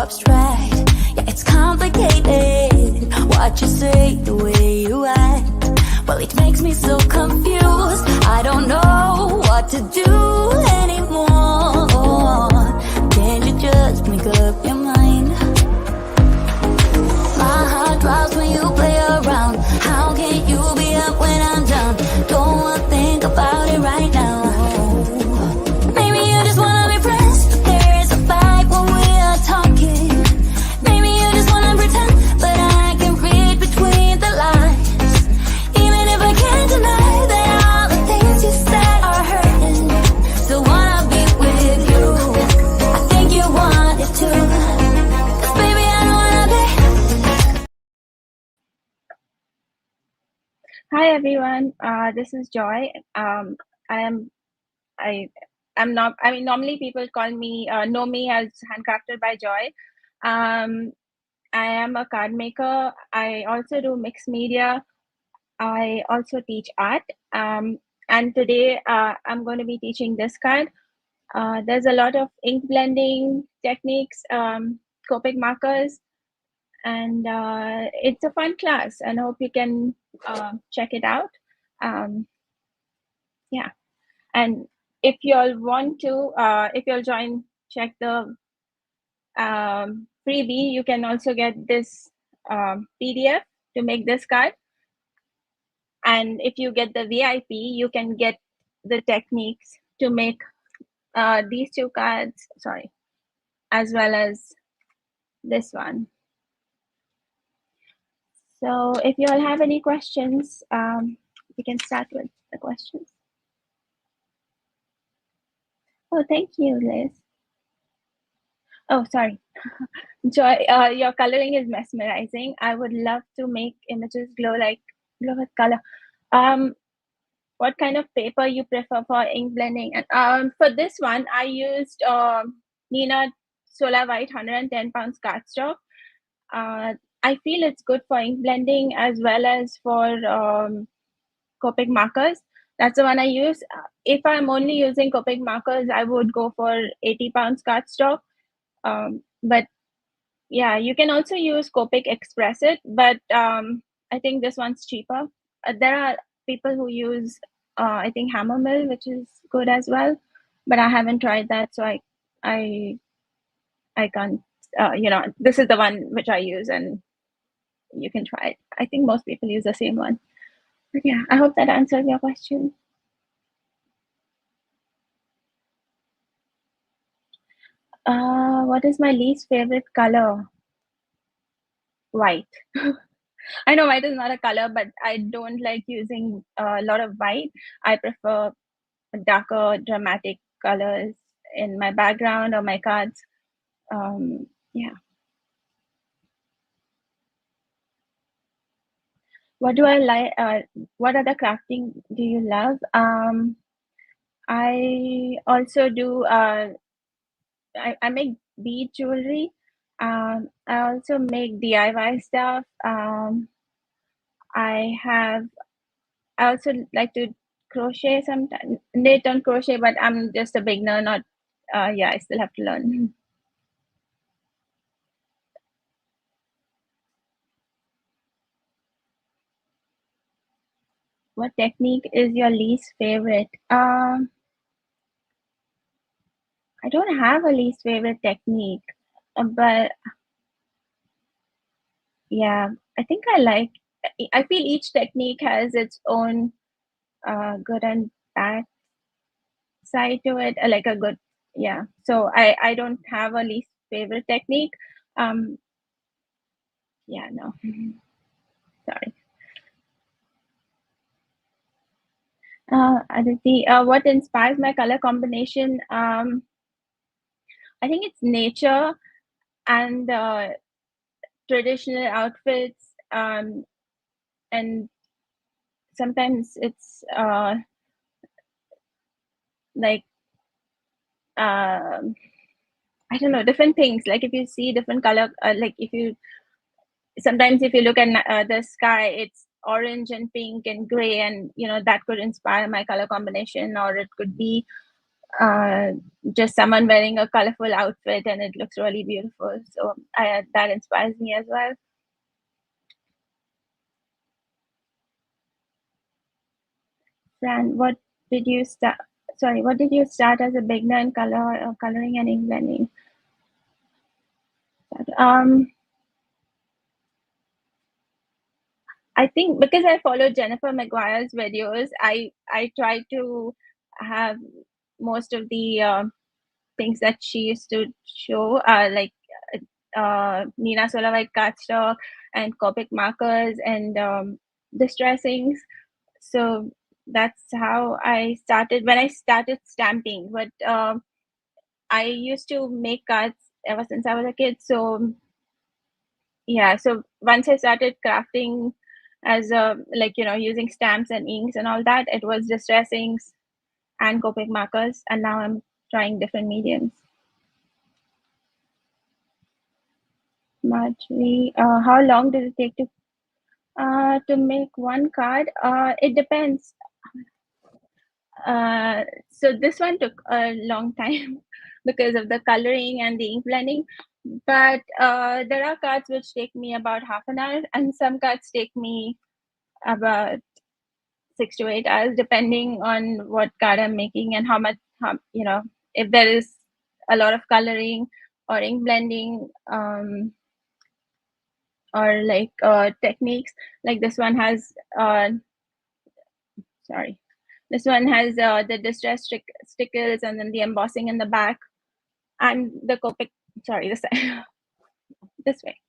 abstract. Yeah, it's complicated. What you say, the way you act, well, it makes me so confused. I don't know what to do anymore. Can you just make up your mind? My heart drops when you play around. How can you be up when I'm down? Don't wanna think about it right now. Maybe you just wanna be friends. There is a fight when we are talking. Maybe you just wanna pretend, but I can read between the lines. Even if I can't deny that all the things you said are hurting. Still wanna be with you. I think you want it too. 'Cause baby, I don't wanna be. Hi everyone, this is Joy. Normally people know me as Handcrafted by Joy. I am a card maker. I also do mixed media. I also teach art. And today I'm going to be teaching this card. There's a lot of ink blending techniques, Copic markers, and it's a fun class, and I hope you can check it out. Yeah, and if you all want to, if you'll check the freebie, you can also get this PDF to make this card. And if you get the VIP, you can get the techniques to make these two cards, as well as this one. So if you all have any questions, we can start with the questions. Oh, thank you, Liz. Oh, sorry. Joy, your coloring is mesmerizing. I would love to make images glow with color. What kind of paper you prefer for ink blending? And for this one, I used Nina Solar White 110 pounds cardstock. I feel it's good for ink blending as well as for Copic markers. That's the one I use. If I'm only using Copic markers, I would go for 80 pounds cardstock. But yeah, you can also use Copic Express it, but I think this one's cheaper. There are people who use, I think, Hammer Mill, which is good as well, but I haven't tried that, so I can't. This is the one which I use, and you can try it. I think most people use the same one. But yeah, I hope that answers your question. What is my least favorite color? White. I know white is not a color, but I don't like using a lot of white. I prefer darker, dramatic colors in my background or my cards. Yeah. What do I like? What other crafting do you love? I also do. I make bead jewelry. I also make DIY stuff. I also like to crochet sometimes, knit and crochet, but I'm just a beginner. Not, yeah, I still have to learn. What technique is your least favorite? I don't have a least favorite technique, but yeah, I think I feel each technique has its own good and bad side to it, like a good, yeah. So I don't have a least favorite technique. Yeah, no, sorry. Aditi, what inspires my color combination? I think it's nature and traditional outfits, and sometimes it's like I don't know, different things. Like if you see different color, like sometimes if you look at the sky, it's orange and pink and gray, and that could inspire my color combination. Or it could be just someone wearing a colorful outfit and it looks really beautiful. So that inspires me as well. Fran, what did you start? Sorry, what did you start as a beginner in coloring and ink blending? I think because I follow Jennifer Maguire's videos, I try to have most of the things that she used to show, like Nina Solar White cardstock and Copic markers and distressings. So that's how I started when I started stamping. But I used to make cards ever since I was a kid. So yeah, so once I started crafting as like using stamps and inks and all that, it was distressings and Copic markers, and now I'm trying different mediums. Marjorie, how long does it take to make one card? It depends. So this one took a long time because of the coloring and the ink blending. But there are cards which take me about half an hour, and some cards take me about 6 to 8 hours, depending on what card I'm making and how much, if there is a lot of coloring or ink blending, or like techniques. Like this one has, this one has the distress stickers and then the embossing in the back, and the Copic, this this way,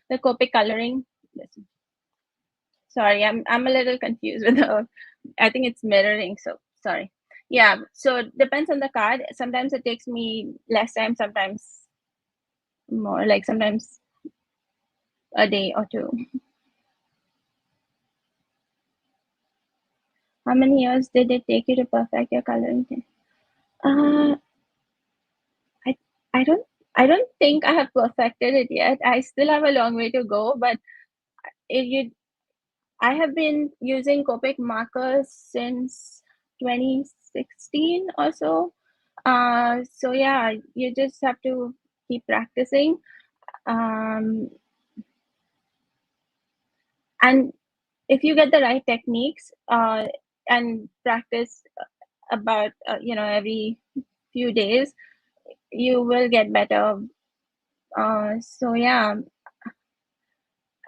the Copic coloring. Sorry, I'm a little confused with the, I think it's mirroring, so sorry. Yeah, so it depends on the card. Sometimes it takes me less time, sometimes more, like sometimes a day or two. How many years did it take you to perfect your coloring thing? I I don't I don't think I have perfected it yet. I still have a long way to go, but if you I have been using Copic markers since 2016 or so. So yeah, you just have to keep practicing. And if you get the right techniques and practice about every few days, you will get better. So yeah,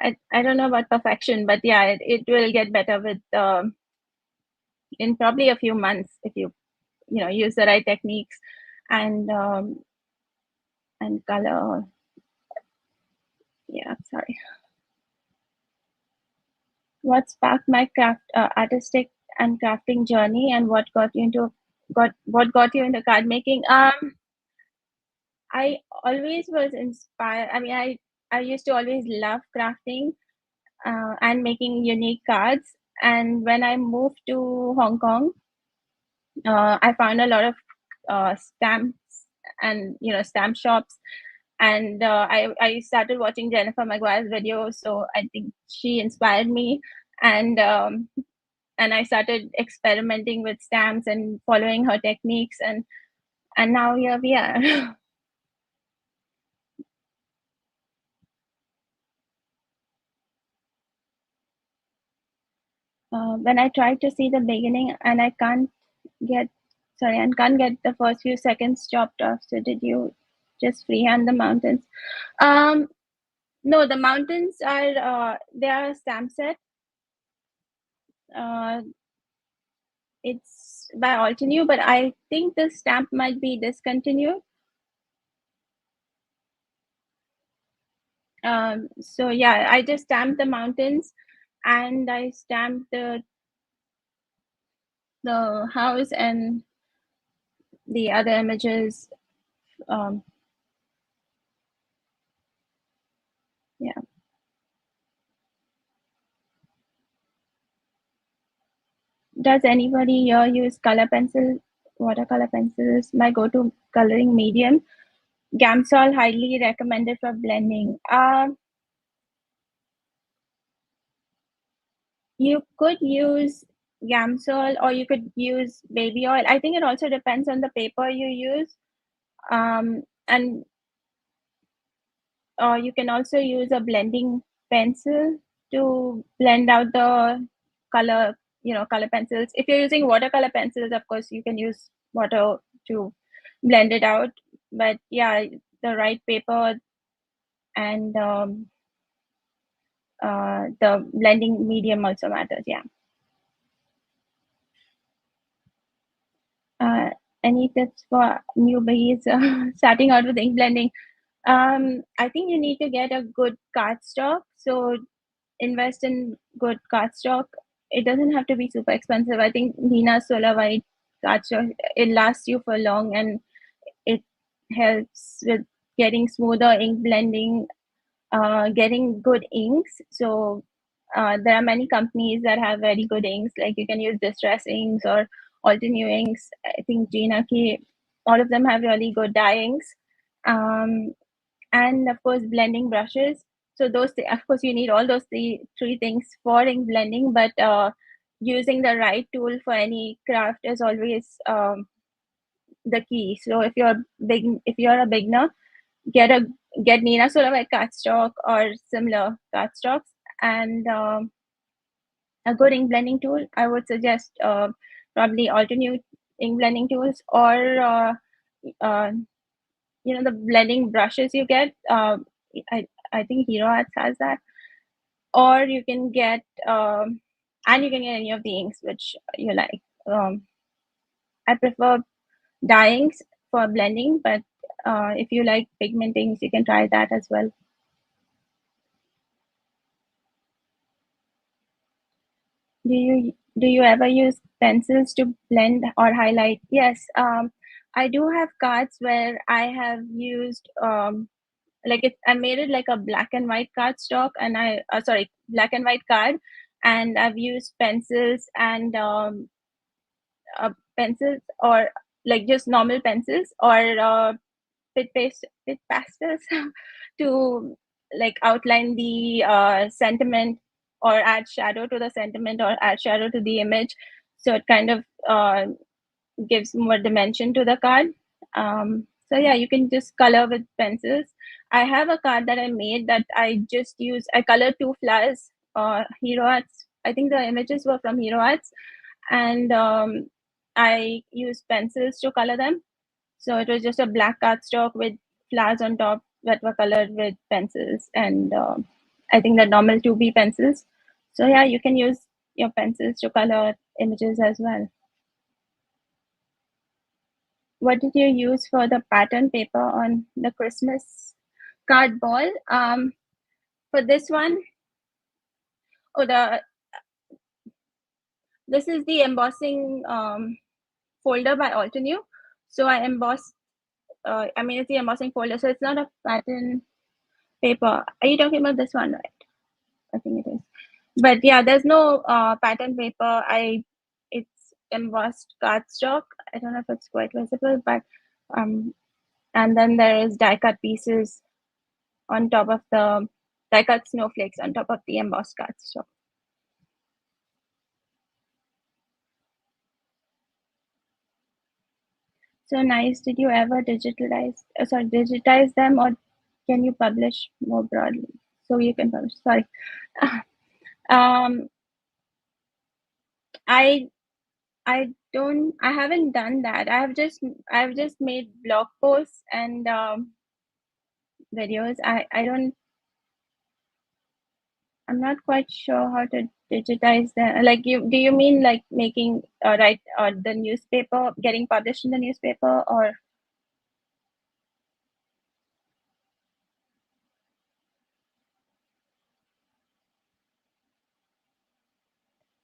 I don't know about perfection, but yeah, it will get better with in probably a few months if you use the right techniques and color. Yeah, sorry. What sparked my artistic and crafting journey, and what got you into card making? I always was inspired. I mean, I used to always love crafting and making unique cards. And when I moved to Hong Kong, I found a lot of stamps and stamp shops, and I started watching Jennifer Maguire's videos. So I think she inspired me, and I started experimenting with stamps and following her techniques, and now here we are. When I tried to see the beginning and I can't get the first few seconds chopped off. So did you just freehand the mountains? No, the mountains are they are a stamp set. It's by Altenew, but I think the stamp might be discontinued. So yeah, I just stamped the mountains, and I stamped the house and the other images. Yeah. Does anybody here use watercolor pencils? My go-to coloring medium. Gamsol, highly recommended for blending. You could use Gamsol, or you could use baby oil. I think it also depends on the paper you use. And you can also use a blending pencil to blend out the color, color pencils. If you're using watercolor pencils, of course, you can use water to blend it out. But yeah, the right paper and the blending medium also matters. Yeah. Uh, any tips for newbies starting out with ink blending? I think you need to get a good cardstock. So invest in good cardstock. It doesn't have to be super expensive. I think Nina Solar White cardstock, it lasts you for long, and it helps with getting smoother ink blending, getting good inks. So there are many companies that have very good inks. Like you can use Distress Inks or Altenew Inks. I think Gina K. All of them have really good dye inks. And of course, blending brushes. So those, of course, you need all those three things for ink blending. But using the right tool for any craft is always the key. So if you're a beginner, get Nina Solar cardstock or similar cardstocks, and a good ink blending tool. I would suggest probably alternate ink blending tools, or uh, the blending brushes you get. I think Hero Arts has that, or you can get and you can get any of the inks which you like. I prefer dye inks for blending, but if you like pigment inks, you can try that as well. Do you ever use pencils to blend or highlight? Yes, I do have cards where I have used I made it like a black and white cardstock, and black and white card, and I've used pencils and pencils, or like just normal pencils, or pit pastels to like outline the sentiment, or add shadow to the sentiment, or add shadow to the image, so it kind of gives more dimension to the card. So yeah, you can just color with pencils. I have a card that I made that I colored two flowers, Hero Arts. I think the images were from Hero Arts, and I used pencils to color them. So it was just a black cardstock with flowers on top that were colored with pencils, and I think the normal 2B pencils. So yeah, you can use your pencils to color images as well. What did you use for the pattern paper on the Christmas card ball? For this one, this is the embossing folder by Altenew. So I embossed. It's the embossing folder, so it's not a pattern paper. Are you talking about this one, right? I think it is. But yeah, there's no pattern paper. It's embossed cardstock. I don't know if it's quite visible, but and then there is die cut pieces on top of the die cut snowflakes on top of the embossed cardstock. So nice. Did you ever digitize them, or can you publish more broadly? So you can publish. Sorry. um, I I haven't done that. I've just made blog posts and videos. I'm not quite sure how to digitize them. Like do you mean like making the newspaper, getting published in the newspaper, or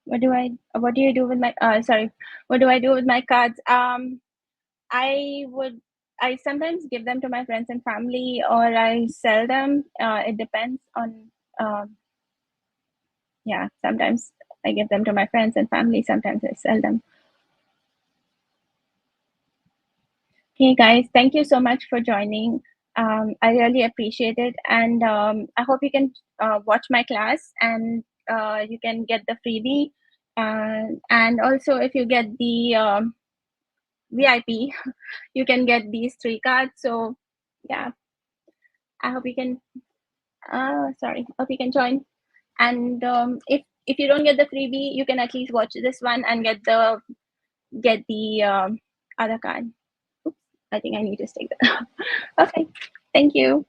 what do you do with my what do I do with my cards? I would I sometimes give them to my friends and family, or I sell them. It depends on yeah, sometimes I give them to my friends and family, sometimes I sell them. Okay, guys, thank you so much for joining. I really appreciate it, and I hope you can watch my class, and you can get the freebie And also, if you get the VIP, you can get these 3 cards. So yeah, I hope you can. Sorry, hope you can join. And if you don't get the freebie, you can at least watch this one and get the other card. Oops, I think I need to stick that. Okay, thank you.